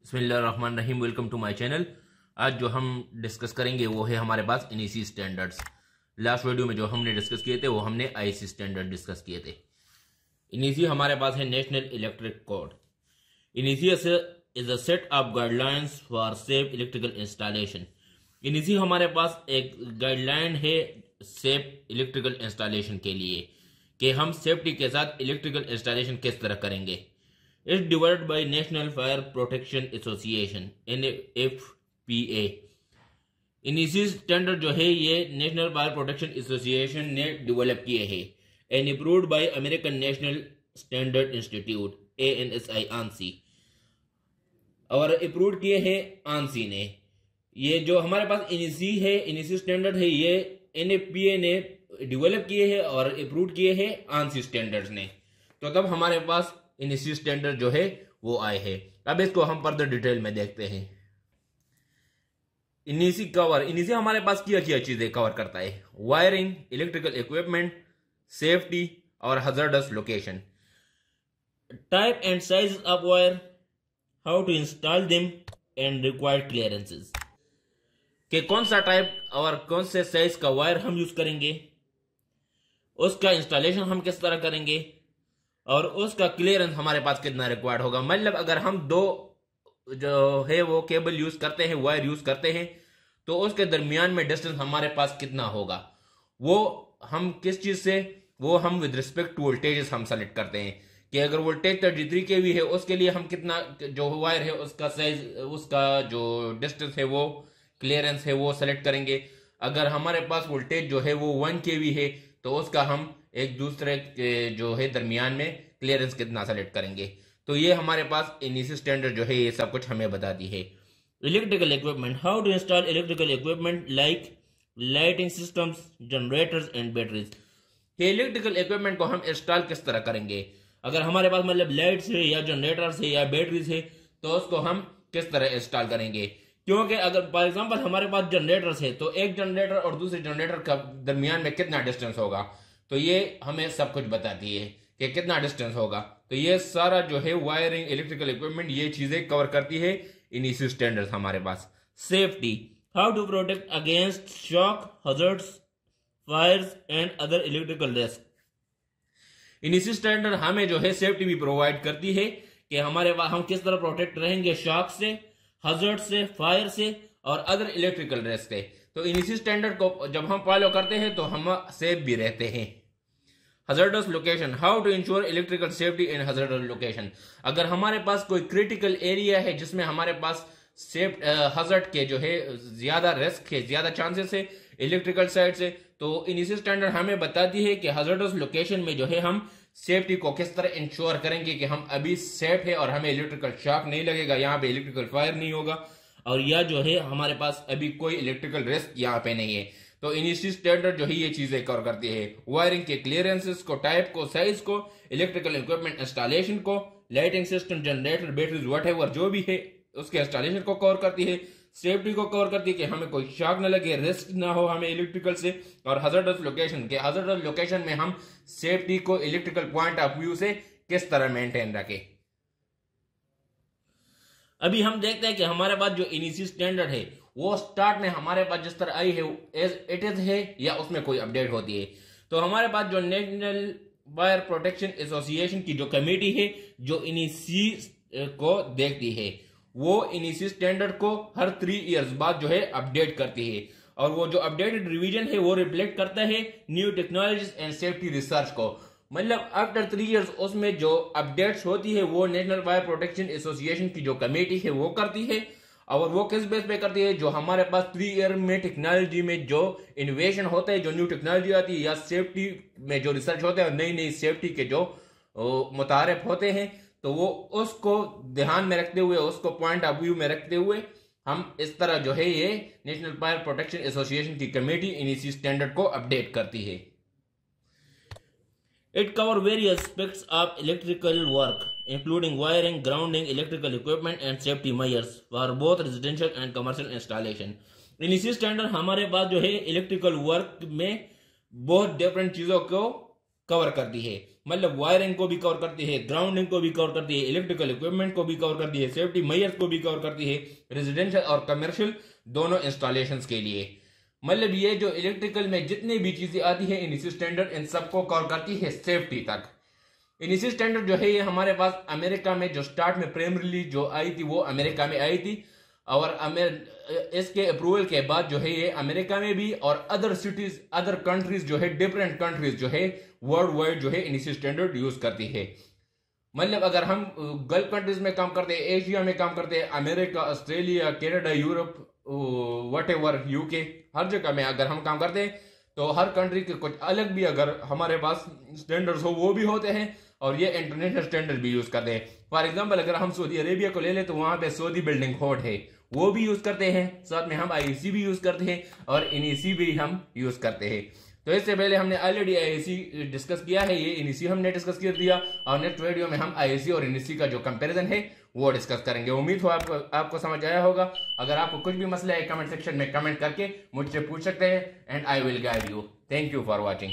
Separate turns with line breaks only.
बिस्मिल्लाहिर्रहमानिर्रहीम। Welcome to my channel. आज जो हम डिस्कस करेंगे वो है हमारे पास इनिसी स्टैंडर्ड्स। लास्ट वीडियो में जो हमने डिस्कस किए थे वो हमने आईसी स्टैंडर्ड डिस्कस किए थे। इनिसी हमारे पास है national electric code. NEC is a set of guidelines for safe electrical installation. NEC हमारे पास एक गाइडलाइन है सेफ इलेक्ट्रिकल इंस्टॉलेशन के लिए कि हम सेफ्टी के साथ इलेक्ट्रिकल इंस्टॉलेशन किस तरह करेंगे। It's developed by national fire protection association NFPA। NEC standard जो है ये नेशनल फायर प्रोटेक्शन एसोसिएशन ने डेवलप किए हैं and approved by American national standard institute ANSI और अप्रूव्ड किए हैं ANSI ने। ये जो हमारे पास इनिसी है, इनिसी स्टैंडर्ड है, ये NFPA ने डेवलप किए हैं और अप्रूव किए हैं ANSI स्टैंडर्ड्स ने। तो तब हमारे पास इनिसी स्टैंडर्ड जो है वो आए हैं। अब इसको हम फर्दर डिटेल में देखते हैं। इनिसी कवर, इनिसी हमारे पास क्या चीजें कवर करता है? वायरिंग, इलेक्ट्रिकल इक्विपमेंट, सेफ्टी और hazardous location, type and size of wire, how to install them and required clearances. कि कौन सा टाइप और कौन से साइज का वायर हम यूज करेंगे, उसका इंस्टॉलेशन हम किस तरह करेंगे और उसका क्लियरेंस हमारे पास कितना रिक्वायर्ड होगा। मतलब अगर हम दो जो है वो केबल यूज करते हैं, वायर यूज करते हैं, तो उसके दरमियान में डिस्टेंस हमारे पास कितना होगा, वो हम किस चीज से, वो हम विद रिस्पेक्ट टू वोल्टेजेस हम सेलेक्ट करते हैं कि अगर वोल्टेज 33 kV है उसके लिए हम कितना जो वायर है उसका साइज, उसका जो डिस्टेंस है वो क्लियरेंस है वो सेलेक्ट करेंगे। अगर हमारे पास वोल्टेज जो है वो 1 kV है तो उसका हम एक दूसरे के जो है दरमियान में क्लियरेंस कितना सेलेक्ट करेंगे। तो ये हमारे पास इनिसी स्टैंडर्ड जो है ये सब कुछ हमें बताती है। Electrical equipment, how to install electrical equipment like lighting systems, generators and batteries. ये इलेक्ट्रिकल इक्विपमेंट को हम इंस्टॉल किस तरह करेंगे। अगर हमारे पास मतलब लाइट्स है या जनरेटर्स है या बैटरीज है तो उसको हम किस तरह इंस्टॉल करेंगे। क्योंकि अगर फॉर एग्जांपल हमारे पास जनरेटर्स है तो एक जनरेटर और दूसरे जनरेटर का दरमियान में कितना डिस्टेंस होगा, तो ये हमें सब कुछ बताती है कि कितना डिस्टेंस होगा। तो ये सारा जो है वायरिंग, इलेक्ट्रिकल इक्विपमेंट, ये चीजें कवर करती है इनिसी स्टैंडर्ड्स हमारे पास। Safety, how to protect against shock, hazards, fires and other electrical risk. NEC standard हमें जो है सेफ्टी भी प्रोवाइड करती है कि हमारे पास हम किस तरह प्रोटेक्ट रहेंगे शॉक से, हजार्ड से, फायर से और अदर इलेक्ट्रिकल रिस्क से। तो इनिसी स्टैंडर्ड को जब हम फॉलो करते हैं तो हम सेफ भी रहते हैं। Hazardous location, how to ensure electrical safety in hazardous location. अगर हमारे पास कोई क्रिटिकल एरिया है जिसमें हमारे पास सेफ हजार्ड के जो है ज्यादा रिस्क है, ज्यादा चांसेस है इलेक्ट्रिकल साइड से, तो इनिसी स्टैंडर्ड हमें बताती है कि हजार्डस लोकेशन में जो है हम सेफ्टी को किस तरह इंश्योर करेंगे कि हम अभी सेफ है और हमें इलेक्ट्रिकल शॉक नहीं लगेगा, यहाँ पे इलेक्ट्रिकल फायर नहीं होगा और या जो है हमारे पास अभी कोई इलेक्ट्रिकल रिस्क यहाँ पे नहीं है। तो इनिसी स्टैंडर्ड जो है ये चीजें कवर करती है। वायरिंग के क्लियरेंसेस को, टाइप को, साइज को, इलेक्ट्रिकल इक्विपमेंट इंस्टॉलेशन को, lighting system, generator, batteries, whatever जो भी है उसके इंस्टॉलेशन को कवर करती है। सेफ्टी को कवर करती है कि हमें कोई शॉक न लगे, रिस्क ना हो हमें इलेक्ट्रिकल से। और हजार्डस लोकेशन के, हजार्डस लोकेशन में हम सेफ्टी को इलेक्ट्रिकल पॉइंट ऑफ व्यू से किस तरह मेंटेन रखें। अभी हम देखते हैं कि हमारे पास जो इनिसी स्टैंडर्ड है वो स्टार्ट में हमारे पास जिस तरह आई है एज इट इज है या उसमें कोई अपडेट होती है। तो हमारे पास जो नेशनल फायर प्रोटेक्शन एसोसिएशन की जो कमेटी है जो इनिसी को देखती है वो इनिसी स्टैंडर्ड को हर 3 इयर्स बाद जो है अपडेट करती है और वो जो अपडेटेड रिवीजन है वो रिफ्लेक्ट करता है new technologies and safety research को। मतलब आफ्टर 3 इयर्स उसमें जो अपडेट्स होती है वो नेशनल फायर प्रोटेक्शन एसोसिएशन की जो कमेटी है वो करती है। और वो किस बेस पे करती है, जो हमारे पास 3 ईयर में टेक्नोलॉजी में जो इनोवेशन होता है, जो न्यू टेक्नोलॉजी आती है या सेफ्टी में जो रिसर्च होता है, नई नई सेफ्टी के जो मुतारिफ होते हैं, तो वो उसको ध्यान में रखते हुए, उसको पॉइंट ऑफ व्यू में रखते हुए हम इस तरह जो है ये नेशनल फायर प्रोटेक्शन एसोसिएशन की कमेटी इनिसी स्टैंडर्ड को अपडेट करती है। It covers various aspects of electrical work, including wiring, grounding, electrical equipment, and safety measures for both residential and commercial installation. NEC standard हमारे पास जो है इलेक्ट्रिकल वर्क में बहुत डिफरेंट चीजों को कवर करती है, मतलब वायरिंग को भी कवर करती है, ग्राउंडिंग को भी कवर करती है, इलेक्ट्रिकल इक्विपमेंट को भी कवर करती है, सेफ्टी मेजर्स को भी कवर करती है, रेजिडेंशियल और कमर्शियल दोनों इंस्टॉलेशंस के लिए। मतलब ये जो इलेक्ट्रिकल में जितनी भी चीजें आती है इनिसी स्टैंडर्ड इन सबको कवर करती है सेफ्टी तक। इनिसी स्टैंडर्ड जो है ये हमारे पास अमेरिका में जो स्टार्ट में प्राइमरीली जो आई थी वो अमेरिका में आई थी, और इसके अप्रूवल के बाद जो है ये अमेरिका में भी और अदर सिटीज अदर कंट्रीज जो है डिफरेंट कंट्रीज जो है वर्ल्ड वाइड जो है इनिसी स्टैंडर्ड यूज करती है। मतलब अगर हम गल्फ कंट्रीज में काम करते हैं, एशिया में काम करते हैं, America, Australia, Canada, Europe, whatever, UK, हर जगह में अगर हम काम करते हैं तो हर कंट्री के कुछ अलग भी अगर हमारे पास स्टैंडर्ड्स हो वो भी होते हैं, और ये इंटरनेशनल स्टैंडर्ड भी यूज करते हैं। फॉर एग्जांपल अगर हम सऊदी अरेबिया को ले लें तो वहां पे सऊदी बिल्डिंग कोड है, वो भी यूज करते हैं, साथ में हम आईएसी भी यूज करते हैं और इनिसी भी हम यूज करते हैं। तो इससे पहले हमने ऑलरेडी आईएसी डिस्कस किया है, ये इनिसी हमने डिस्कस कर दिया, और नेक्स्ट वीडियो में हम आईएसी और इनिसी का जो कंपैरिजन है वो डिस्कस करेंगे। उम्मीद हो आपको समझ आया होगा। अगर आपको कुछ भी मसला है कमेंट सेक्शन में कमेंट करके मुझसे पूछ सकते हैं, and I will guide you. Thank you for watching.